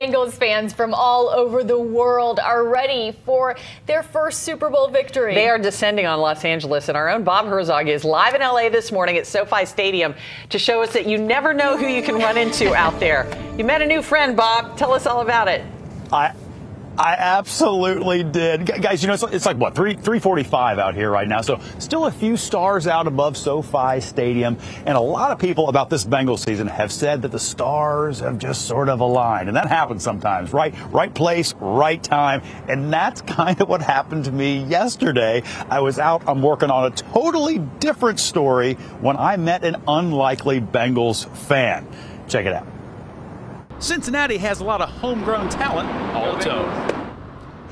Bengals fans from all over the world are ready for their first Super Bowl victory. They are descending on Los Angeles, and our own Bob Herzog is live in L.A. this morning at SoFi Stadium to show us that you never know who you can run into out there. You met a new friend, Bob. Tell us all about it. I absolutely did. Guys, you know, it's like, what, 3:45 out here right now. So still a few stars out above SoFi Stadium. And a lot of people about this Bengals season have said that the stars have just sort of aligned. And that happens sometimes, right? Right place, right time. And that's kind of what happened to me yesterday. I was out, I'm working on a totally different story when I met an unlikely Bengals fan. Check it out. Cincinnati has a lot of homegrown talent all its own.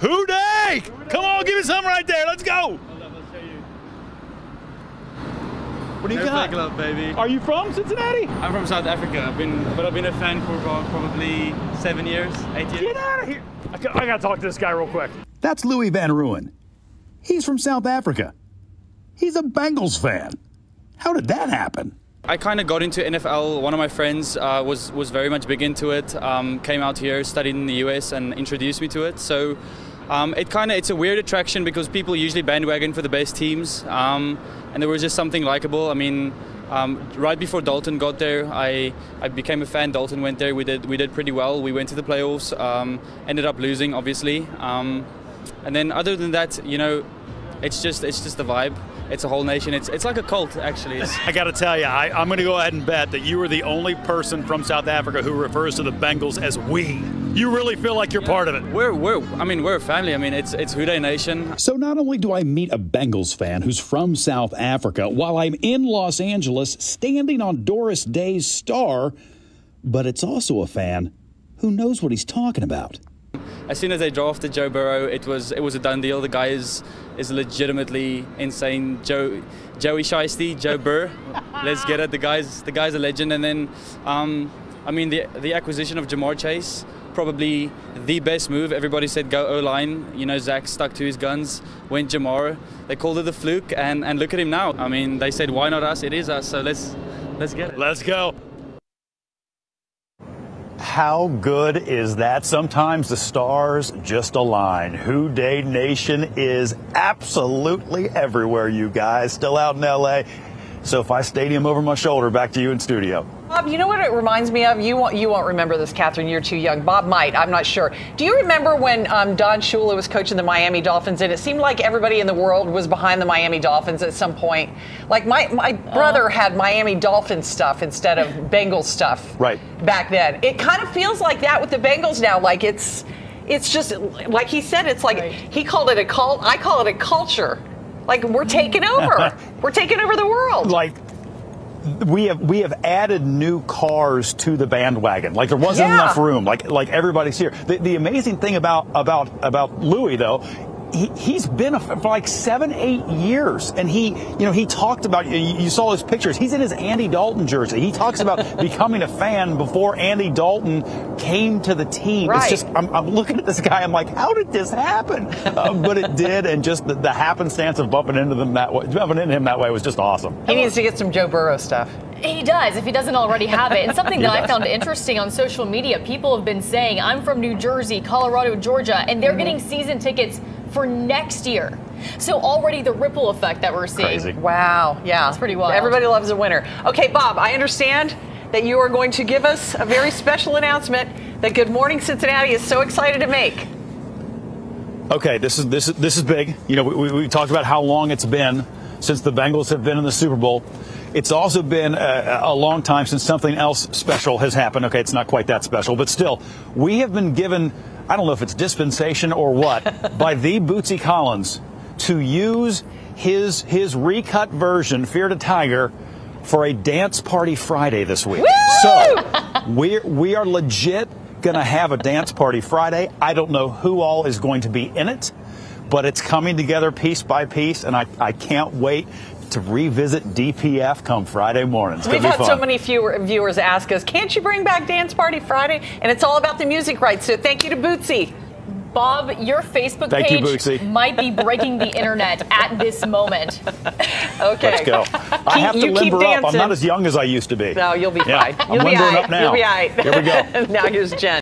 Who Dey? Come on, give me some right there. Let's go. What do you got? Club, baby. Are you from Cincinnati? I'm from South Africa. I've been a fan for about probably 7 years, 8 years. Get out of here. I got to talk to this guy real quick. That's Louis Van Ruin. He's from South Africa. He's a Bengals fan. How did that happen? I kind of got into NFL. One of my friends was very much big into it. Came out here, studied in the US, and introduced me to it. So it's a weird attraction because people usually bandwagon for the best teams, and there was just something likable. I mean, right before Dalton got there, I became a fan. Dalton went there. We did pretty well. We went to the playoffs. Ended up losing, obviously. And then other than that, you know, it's just the vibe. It's a whole nation. It's like a cult, actually. I got to tell you, I'm going to go ahead and bet that you are the only person from South Africa who refers to the Bengals as we. You really feel like you're part of it. We're a family. I mean, it's Dey Nation. So not only do I meet a Bengals fan who's from South Africa while I'm in Los Angeles standing on Doris Day's star, but it's also a fan who knows what he's talking about. As soon as they drafted Joe Burrow, it was a done deal. The guy is legitimately insane. Joey Shiesty, Joe Burr. Let's get it. The guy's a legend. And then, I mean, the acquisition of Jamar Chase, probably the best move. Everybody said go O-line. You know, Zach stuck to his guns, went Jamar. They called it a fluke, and look at him now. I mean, they said why not us? It is us. So let's get it. Let's go. How good is that? Sometimes the stars just align. Dey Nation is absolutely everywhere, you guys. Still out in L.A. SoFi Stadium over my shoulder. Back to you in studio. Bob, you know what it reminds me of? You won't remember this, Catherine. You're too young. Bob might. I'm not sure. Do you remember when Don Shula was coaching the Miami Dolphins, and it seemed like everybody in the world was behind the Miami Dolphins at some point? Like my brother had Miami Dolphins stuff instead of Bengals stuff. Right. Back then, it kind of feels like that with the Bengals now. Like it's just like he said. It's like he called it a cult. I call it a culture. Like we're taking over. We're taking over the world. Like we have added new cars to the bandwagon. Like there wasn't enough room. Like everybody's here. The amazing thing about Louis though, he's been for like 7-8 years, and he talked about, you saw his pictures. He's in his Andy Dalton jersey. He talks about becoming a fan before Andy Dalton came to the team. Right. It's just I'm looking at this guy. I'm like, how did this happen? But it did, and just the happenstance of bumping into him that way was just awesome. He needs to get some Joe Burrow stuff. He does, if he doesn't already have it. And something that I found interesting on social media, people have been saying, I'm from New Jersey, Colorado, Georgia, and they're getting season tickets for next year. So already the ripple effect that we're seeing. Crazy. Wow. Yeah. It's pretty wild. Everybody loves a winner. Okay, Bob, I understand that you are going to give us a very special announcement that Good Morning Cincinnati is so excited to make. Okay, this is big. You know, we talked about how long it's been since the Bengals have been in the Super Bowl. It's also been a long time since something else special has happened. Okay, it's not quite that special, but still, we have been given, I don't know if it's dispensation or what, by the Bootsy Collins to use his recut version, Fear to Tiger, for a Dance Party Friday this week. Woo! So we are legit going to have a Dance Party Friday. I don't know who all is going to be in it, but it's coming together piece by piece, and I can't wait to revisit DPF come Friday morning. We've had so many viewers ask us, can't you bring back Dance Party Friday? And it's all about the music rights, so thank you to Bootsy. Bob, your Facebook page might be breaking the internet at this moment. Okay. Let's go. I have to limber up. I'm not as young as I used to be. No, you'll be fine. I'm limbering up now. You'll be all right. Here we go. Now here's Jen.